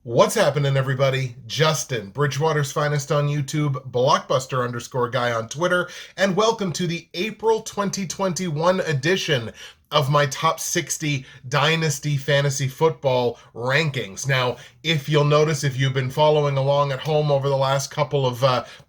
What's happening, everybody? Justin, Bridgewater's finest on YouTube, Blockbuster_guy on Twitter, and welcome to the April 2021 edition of my top 60 Dynasty Fantasy Football rankings. Now, if you'll notice, if you've been following along at home over the last couple of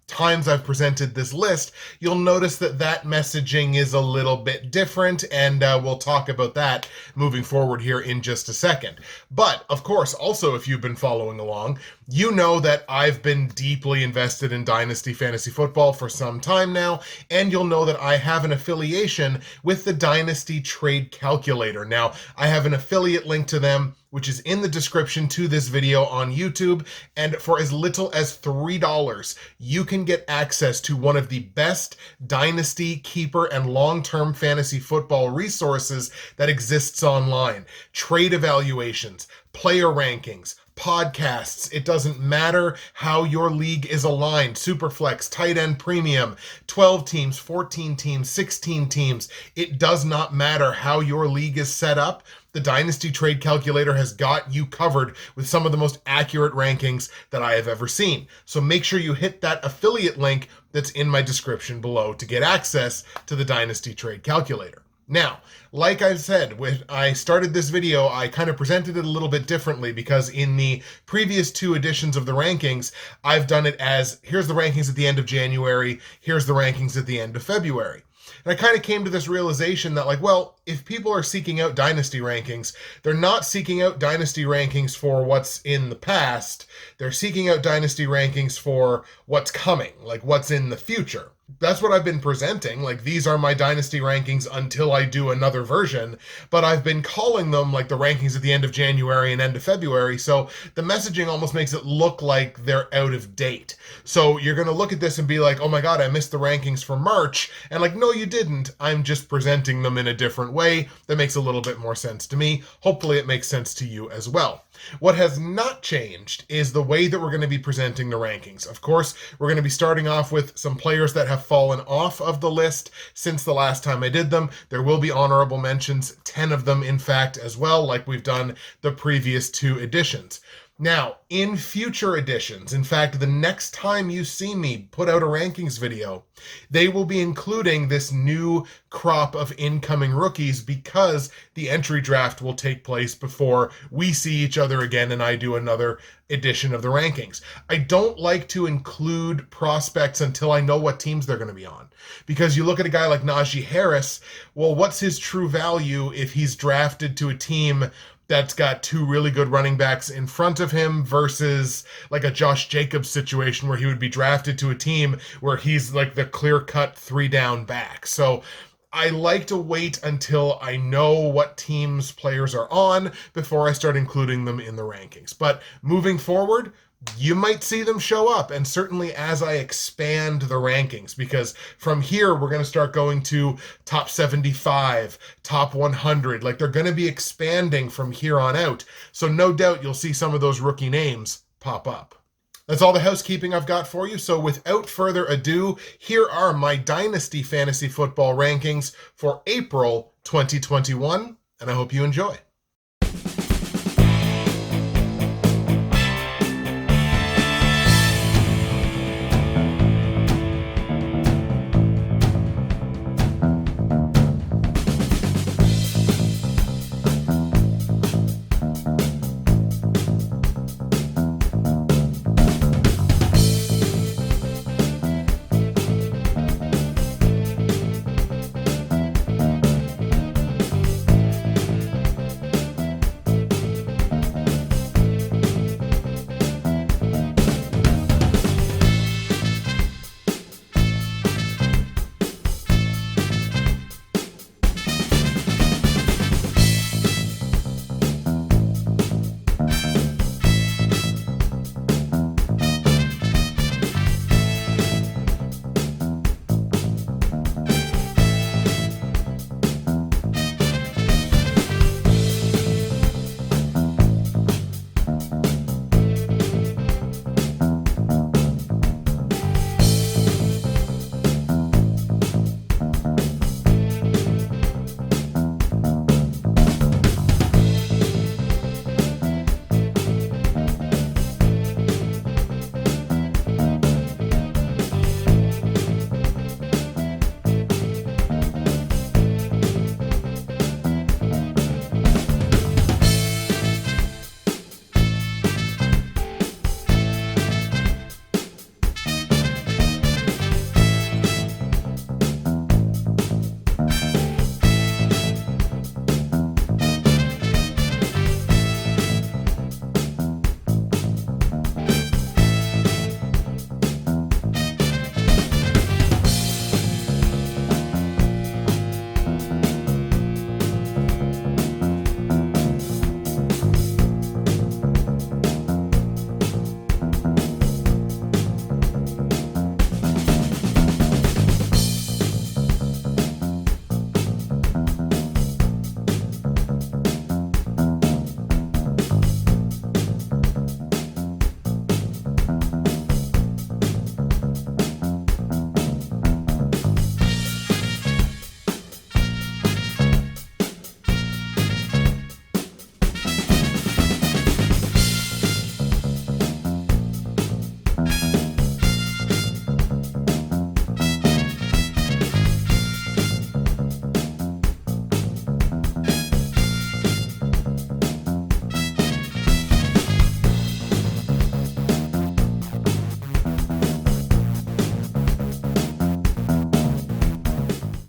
times I've presented this list, you'll notice that messaging is a little bit different, and we'll talk about that moving forward here in just a second. But, of course, also if you've been following along, you know that I've been deeply invested in Dynasty Fantasy Football for some time now, and you'll know that I have an affiliation with the Dynasty Trade Calculator. Now, I have an affiliate link to them, which is in the description to this video on YouTube, and for as little as $3, you can get access to one of the best Dynasty, keeper, and long-term fantasy football resources that exists online. Trade evaluations, player rankings, podcasts. It doesn't matter how your league is aligned. Superflex, tight end premium, 12 teams, 14 teams, 16 teams. It does not matter how your league is set up. The Dynasty Trade Calculator has got you covered with some of the most accurate rankings that I have ever seen. So make sure you hit that affiliate link that's in my description below to get access to the Dynasty Trade Calculator. Now, like I said, when I started this video, I kind of presented it a little bit differently because in the previous two editions of the rankings, I've done it as, here's the rankings at the end of January, here's the rankings at the end of February. And I kind of came to this realization that, like, well, if people are seeking out Dynasty rankings, they're not seeking out Dynasty rankings for what's in the past. They're seeking out Dynasty rankings for what's coming, like what's in the future. That's what I've been presenting. Like, these are my Dynasty rankings until I do another version, but I've been calling them like the rankings at the end of January and end of February, so the messaging almost makes it look like they're out of date. So you're going to look at this and be like, oh my god, I missed the rankings for March, and like, no, you didn't. I'm just presenting them in a different way that makes a little bit more sense to me. Hopefully it makes sense to you as well. What has not changed is the way that we're going to be presenting the rankings. Of course, we're going to be starting off with some players that have fallen off of the list since the last time I did them. There will be honorable mentions, 10 of them in fact as well, like we've done the previous two editions. Now, in future editions, in fact, the next time you see me put out a rankings video, they will be including this new crop of incoming rookies because the entry draft will take place before we see each other again and I do another edition of the rankings. I don't like to include prospects until I know what teams they're going to be on. Because you look at a guy like Najee Harris, well, what's his true value if he's drafted to a team that's got two really good running backs in front of him versus like a Josh Jacobs situation where he would be drafted to a team where he's like the clear-cut three-down back. So I like to wait until I know what teams players are on before I start including them in the rankings. But moving forward, you might see them show up, and certainly as I expand the rankings, because from here we're going to start going to top 75, top 100, like they're going to be expanding from here on out. So no doubt you'll see some of those rookie names pop up. That's all the housekeeping I've got for you. So without further ado, here are my Dynasty Fantasy Football rankings for April 2021, and I hope you enjoy.